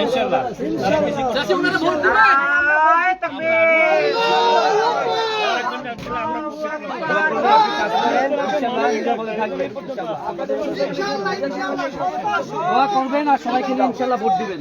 ইনশাআল্লাহ চাচি ওনারা ভোট দিবেন দোয়া করবেন আর সবাইকে নিয়ে ইনশাআল্লাহ ভোট দিবেন।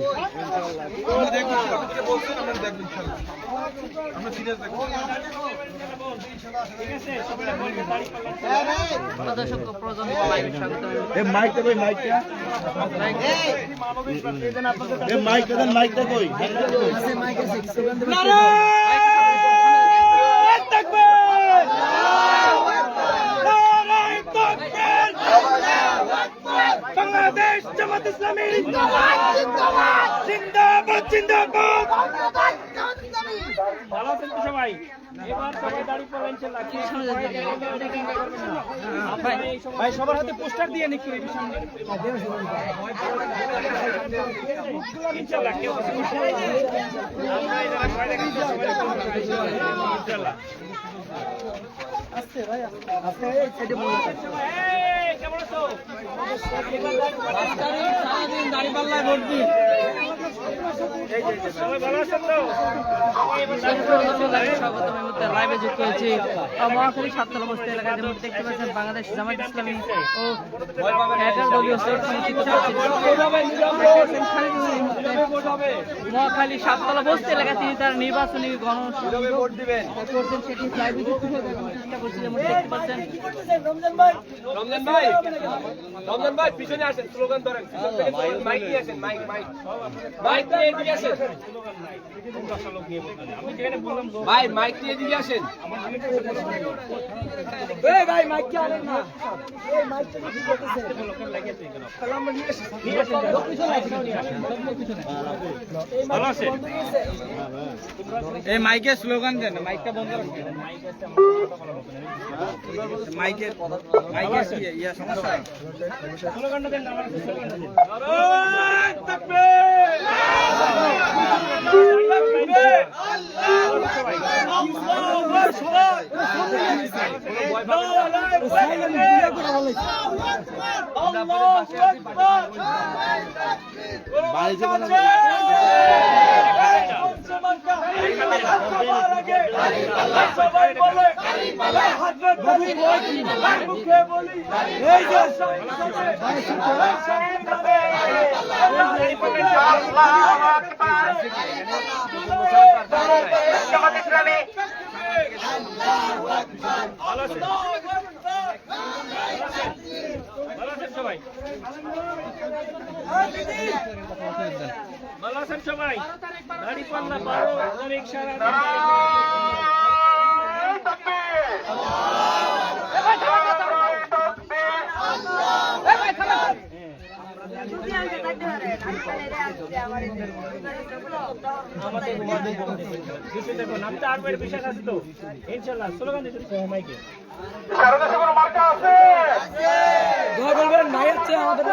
বাংলাদেশ জামাত ইসলামী জিন্দাবাদ জিন্দাবাদ। ভালো আছেন তো সবাই? এবার সবাই দাঁড়িয়ে পড়েন ভাই, সবার হাতে পোস্টার দিয়ে নিক করে সামনে ইনশাআল্লাহ কেউ আমরা এরা ভয় দেখাচ্ছি ইনশাআল্লাহ। আস্তে ভাই আস্তে এই সাইডে বলুন কেমন আছো? সারাদিন দাঁড়িয়ে পাল্লায় ভোট দিন। সবাই ভালো আছেন তো? লাইভে যুক্ত হয়েছি মহাখালী সাততলা বস্তি এলাকায় যেমন দেখতে পাচ্ছেন বাংলাদেশ জামাত ইসলামী ও দলীয় মহাখালী সাততলা বস্তি এলাকায় তিনি তার নির্বাচনী গণসভায় ভোট দিবেন করছেন, সেটি লাইভে যুক্ত হয়ে চেষ্টা করছি। যেমন দেখতে পাচ্ছেন রমজান ভাই পিছনে আসেন, স্লোগান ধরেন, মাইক নিয়ে আসেন, মাইক মাইক মাইক নিয়ে এদিকে আসেন ভাই, মাইক নিয়ে এদিকে আসেন ভাই মাইক কে আনেন না, এই মাইকটা কি করতেছে? ভালো আছে এই মাইকের স্লোগান দেন, মাইকটা বন্ধ রাখেন। মাইকের ইয়া সমস্যা, স্লোগানটা দেন, আমার স্লোগানটা দেন। নারায়ে তাকবীর, ভালো আছেন সবাই? দাড়ি পাল্লা 12 তারিখ সারা বলবেন নাই হচ্ছে আমাদের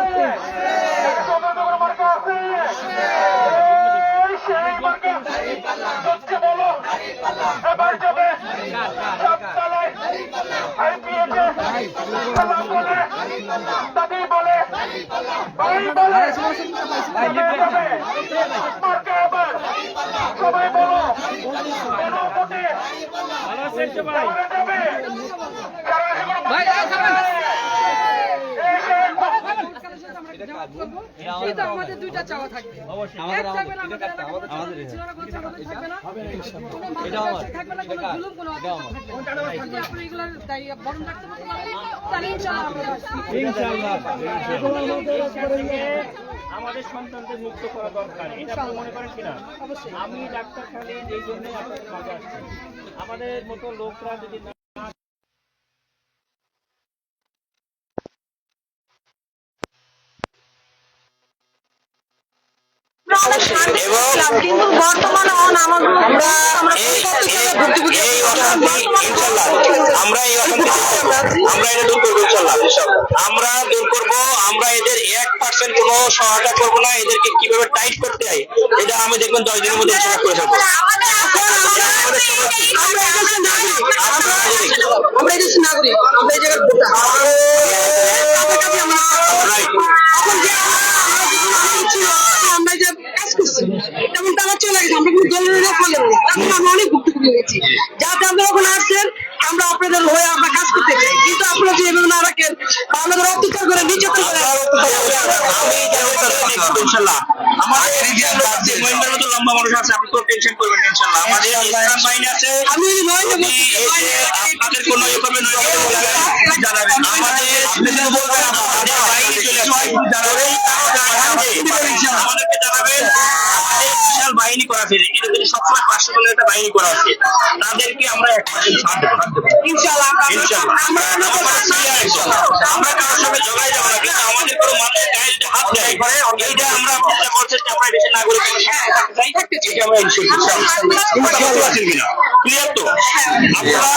সবাই বলো ভালো আছেন সবাই? আমাদের দুইটা চাওয়া থাকবে, আমাদের সন্তানদের মুক্ত করা দরকার, এটা আপনি মনে করেন কিনা? আমি ডাক্তার খালিদ এই জন্যই আপনাদের মাঝে আসছি। আমাদের মতো লোকরা যদি কিন্তু বর্তমানে আমরা এটা দূর করবো ইনশাল্লাহ। আমরা দূর করবো, আমরা এদের 1% কোনো সহায়তা করবো না। এদেরকে কিভাবে টাইট করতে হয় এটা আমি দেখবেন 10 দিনের মধ্যে ইনশাল্লাহ করে থাকবো। আমরা এই দেশের নাগরিক, আমরা এই জায়গায় আমরা যে গেছি, আমরা কিন্তু দলের লোক বলে না, তারপরে আমরা অনেক ভুক্তভোগী হয়েছি। যাতে আপনারা ওখানে আসছেন, আমরা আপনাদের হয়ে আমরা কাজ করতে চাই, কিন্তু আপনারা যদি এভাবে না রাখেন বা আমাদের অত্যাচার করে নির্যাতন করে ইনশাল্লাহ আমাদের মহিলার মতো লম্বা মানুষ আছে, আপনি তো টেনশন করবেন না ইনশাল্লাহ। আমাদের ইসলাম বাহিনী আছে, আমি যদি নয় যদি আপনাদের কোনো ইয়ে করবেন জানাবেন, আমাদের বলবেন আমাদের বাহিনী চলে আসবে আমাদেরকে জানাবেন। আমাদের বিশাল বাহিনী করা আছে, এটা যদি সবসময় 500 জনের একটা বাহিনী করা আছে, তাদেরকে আমরা 1% ছাড় দেবো ইনশাআল্লাহ ইনশাল্লাহ। আমরা কারোর সঙ্গে ঝগড়ায় যাবো না, কিন্তু আমাদের কোনো মানুষের গায়ে যদি হাত দেয় এইটা আমরা চেষ্টা করছি যে আমরা দেশের নাগরিক এটা আমরা ইনশাল্লাহ কিনা ক্লিয়ার তো আপনারা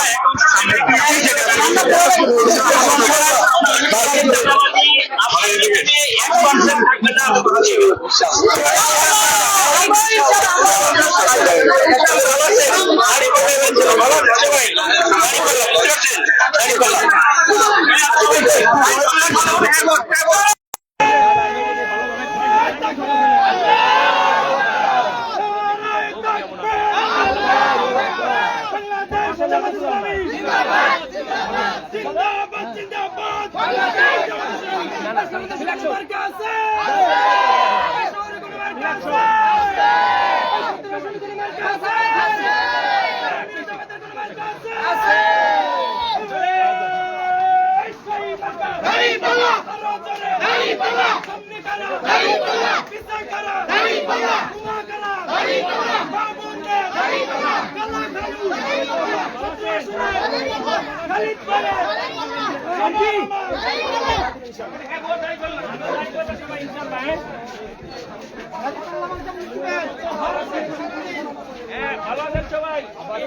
ভালো আছেন সবাই? সবাই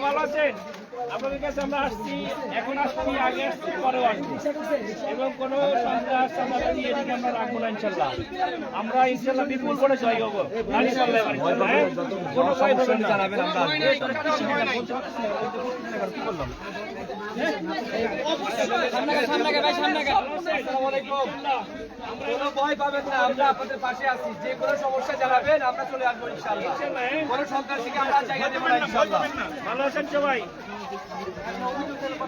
ভালো আছেন? আপনাদের কাছে আমরা আসছি, এখন আসছি, আগে আসছি, পরেও আসছি, এবং কোনো সন্ত্রাস চাঁদাবাজি এদিকে আমরা রাখবো না ইনশাল্লাহ। আমরা ইনশাল্লাহ বিপুল করে জয় হবো। কোনো ভয় পাবেন না। জানাবেন আমরা কোনো ভয় পাবেন না, আমরা আপনাদের পাশে আছি। যে কোনো সমস্যা জানাবেন, আমরা চলে আসবো ইনশাআল্লাহ। কোনো সন্ত্রাসীকে আমরা জায়গা দেবো না ইনশাআল্লাহ। ভালো আছেন সবাই?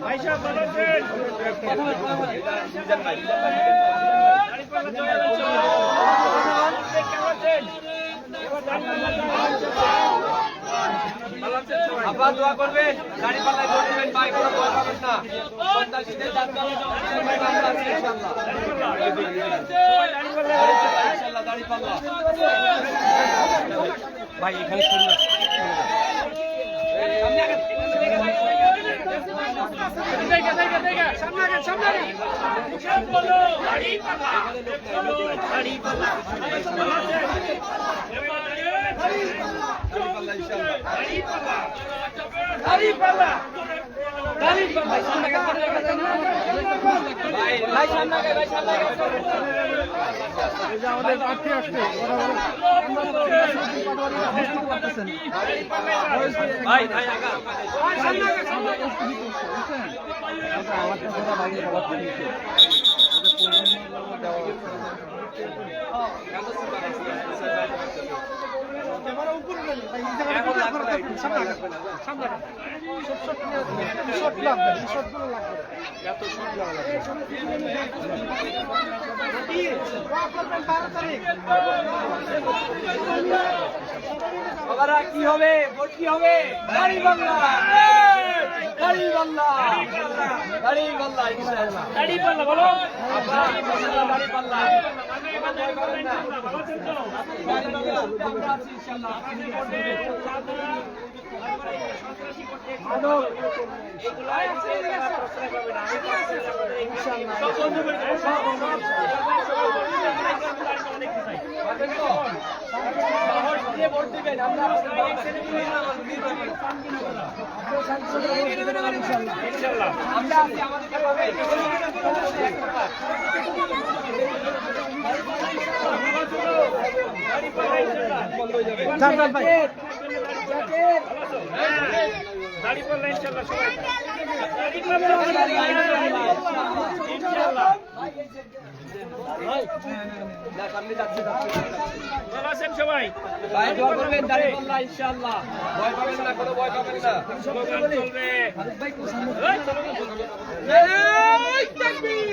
ভাই সাহেব ভালো আছেন? আপনারা দোয়া করবেন, দাড়ি পাল্লায় ভোট দেবেন, ভাই কোনো ভয় পাবেন না। সন্ত্রাসীদের জানতে হবে আমরা আছি ইনশাআল্লাহ। ইনশাআল্লাহ দাড়ি পাল্লা ভাই এখানে আমাদের প্রার্থী আসছে ভাই ভাই আগা বাবারা কি হবে, ভোট কি হবে? দাড়ি পাল্লা, দাড়ি পাল্লা, দাড়ি পাল্লা ইনশাআল্লাহ। দাড়ি পাল্লা বলো, দাড়ি পাল্লা, দাড়ি পাল্লা। আমরা আছি ইনশাআল্লাহ। ইনশাআল্লাহ ভোট দিবেন আমরা ইনশাল্লাহ আমরা আছি আমাদেরকে পাবে দাড়ি পাল্লা ইনশাল্লাহ সবাই দাড়ি পাল্লা ইনশাল্লাহ ভালো আছেন সবাই ভাই দোয়া করবেন দাঁড়িয়ে পাল্লা ইনশাআল্লাহ ভয় পাবেন না কোনো ভয় পাবেন না স্লোগান চলবে এই তাকবীর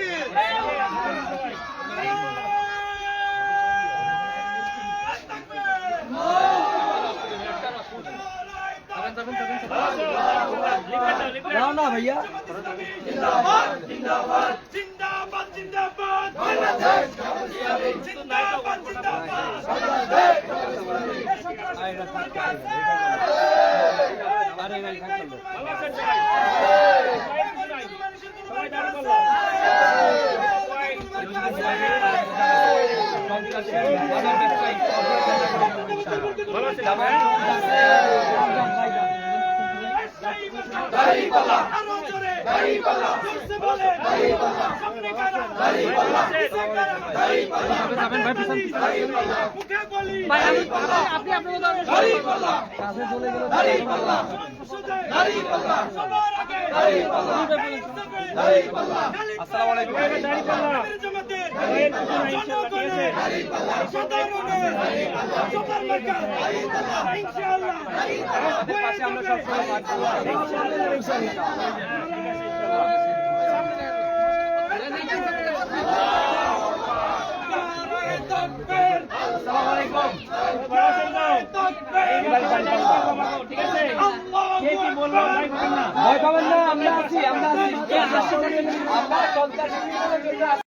নাও না ভাইয়া জিন্দাবাদ জিন্দাবাদ জিন্দাবাদ জিন্দাবাদ বাংলাদেশ জিন্দাবাদ জিন্দাবাদ আরে ভাই থাকলো ভালো আছেন সবাই সবাই দাঁড় করলো ভালো আছেন দাড়িপাল্লা আরো জোরে দাড়িপাল্লা জোরসে বলে দাড়িপাল্লা সামনে কারা দাড়িপাল্লা দাড়িপাল্লা যাবেন ভাই পিছন মুখে বলি ভাই আপনি দাড়িপাল্লা দাড়িপাল্লা দাড়িপাল্লা সবার আগে দাড়িপাল্লা দাড়িপাল্লা আসসালামু আলাইকুম দাড়িপাল্লা জমাতের ভাইয়ের কিছু নাই ইনশাআল্লাহ ঠিক আছে সবার মনে সবার মার্কা ইনশাআল্লাহ আমাদের পাশে আমরা সব সময় থাকবো আসসালামু আলাইকুম ঠিক আছে কে কি বলবো ভাই বলেন না ভয় পাবেন না আমরা আছি আমরা আছি আমরা সন্ত্রাসী